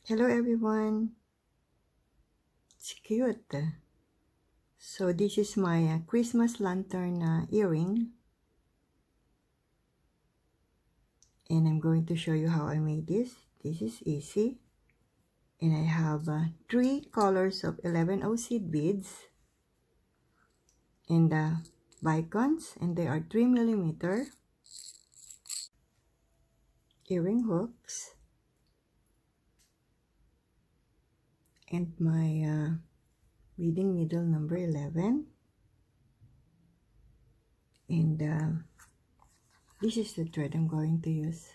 Hello everyone. It's cute. So this is my Christmas lantern earring. And I'm going to show you how I made this. This is easy. And I have 3 colors of 11O seed beads. And bicons. And they are 3mm earring hooks. And my beading needle number 11. And this is the thread I'm going to use.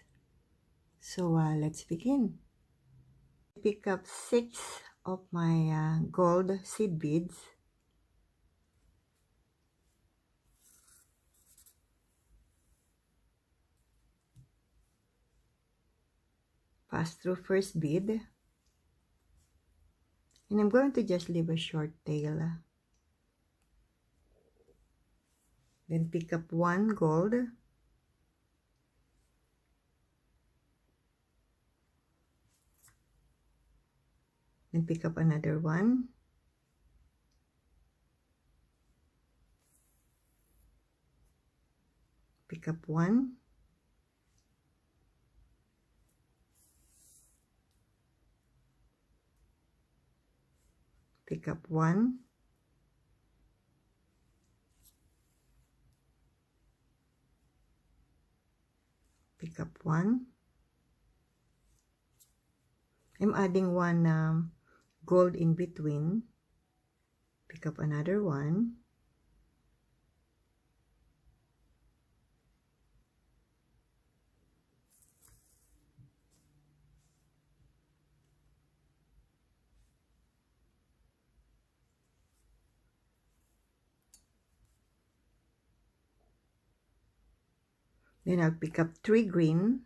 So let's begin. Pick up 6 of my gold seed beads. Pass through first bead. And I'm going to just leave a short tail. Then pick up 1 gold. Then pick up another 1. Pick up 1. Pick up 1. Pick up 1. I'm adding 1 gold in between. Pick up another 1. Then I'll pick up 3 green.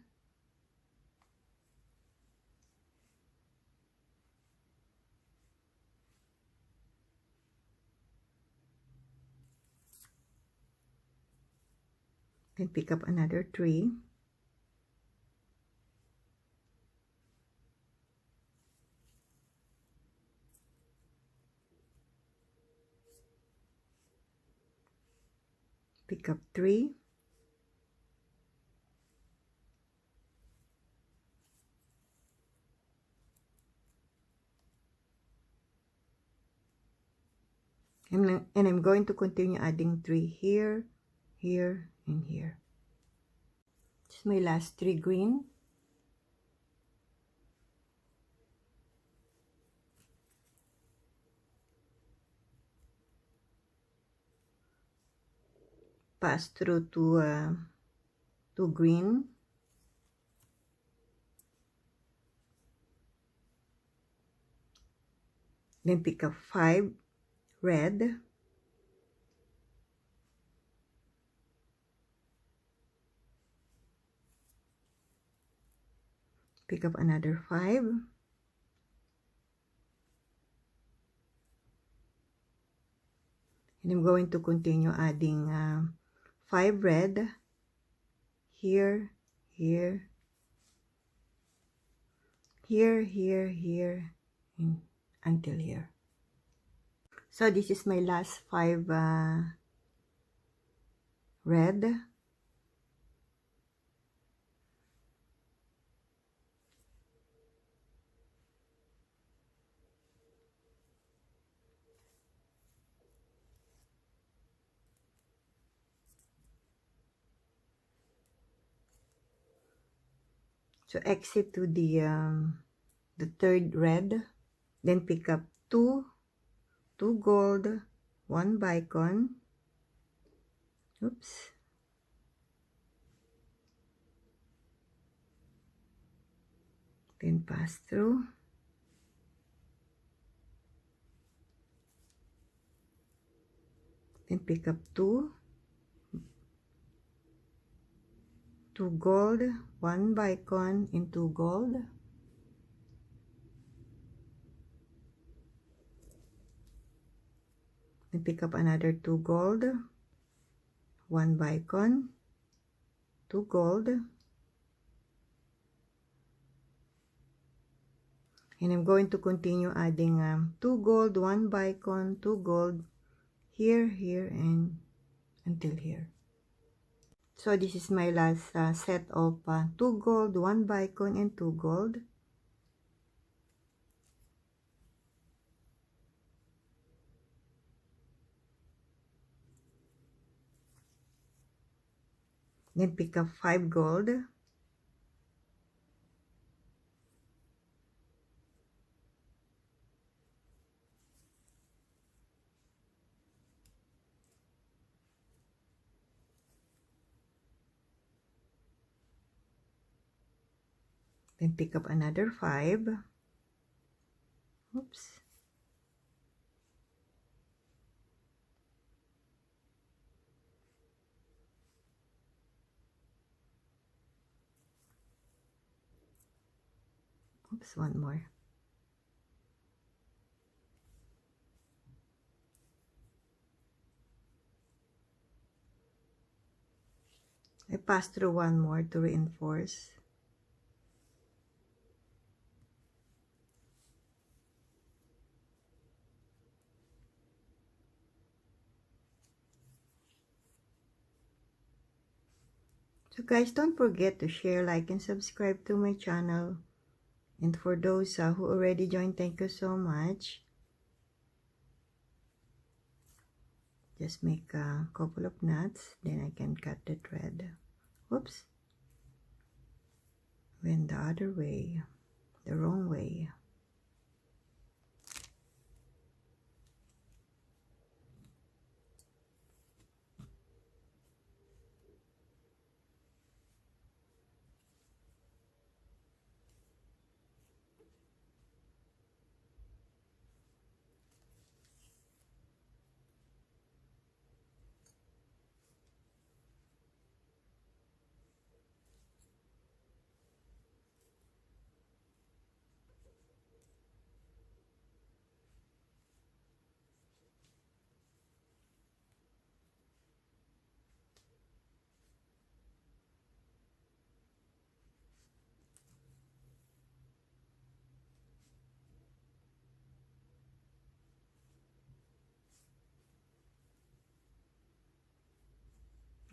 Then pick up another 3. Pick up 3. And I'm going to continue adding 3 here, here, and here. This is my last 3 green. Pass through to green. Then pick up 5 red. Pick up another 5. And I'm going to continue adding 5 red here, here, here, here, here, and until here. So this is my last 5 red. So exit to the 3rd red. Then pick up 2 gold, 1 bicon. Oops. Then pass through. Then pick up 2 gold, 1 bicon, and 2 gold. Then pick up another 2 gold, 1 bicon, 2 gold. And I'm going to continue adding 2 gold, 1 bicon, 2 gold, here, here, and until here. So this is my last set of 2 gold, 1 bicon, and 2 gold. Then pick up 5 gold. Then pick up another 5. Oops. Oops, one more. I pass through one more to reinforce. So guys, don't forget to share, like, and subscribe to my channel. And for those who already joined, thank you so much. Just make a couple of knots, then I can cut the thread. Whoops. Went the other way, the wrong way.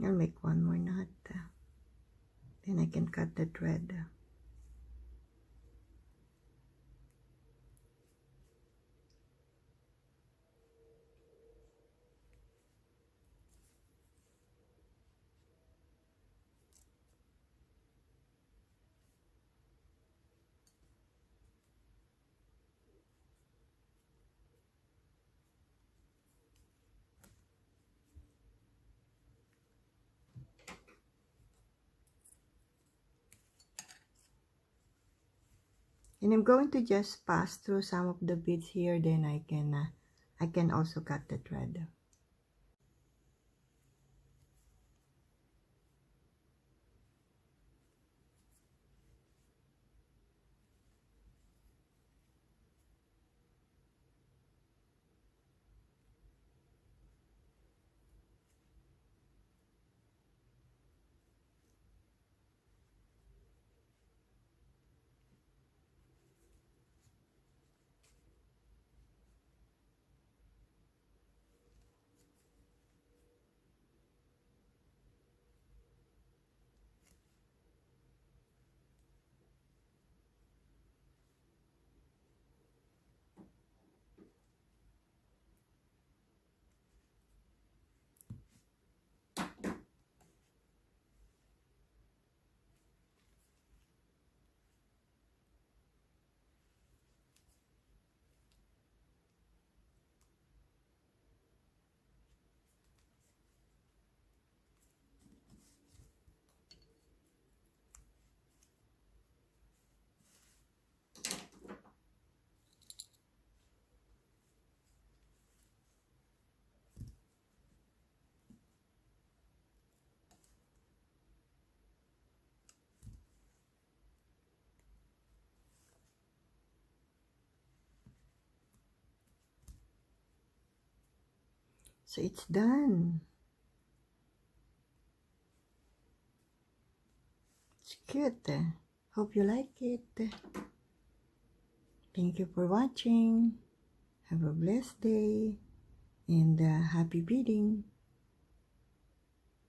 I'll make one more knot. Then I can cut the thread. And I'm going to just pass through some of the beads here, then I can also cut the thread. So it's done. It's cute. Hope you like it. Thank you for watching. Have a blessed day and happy beading.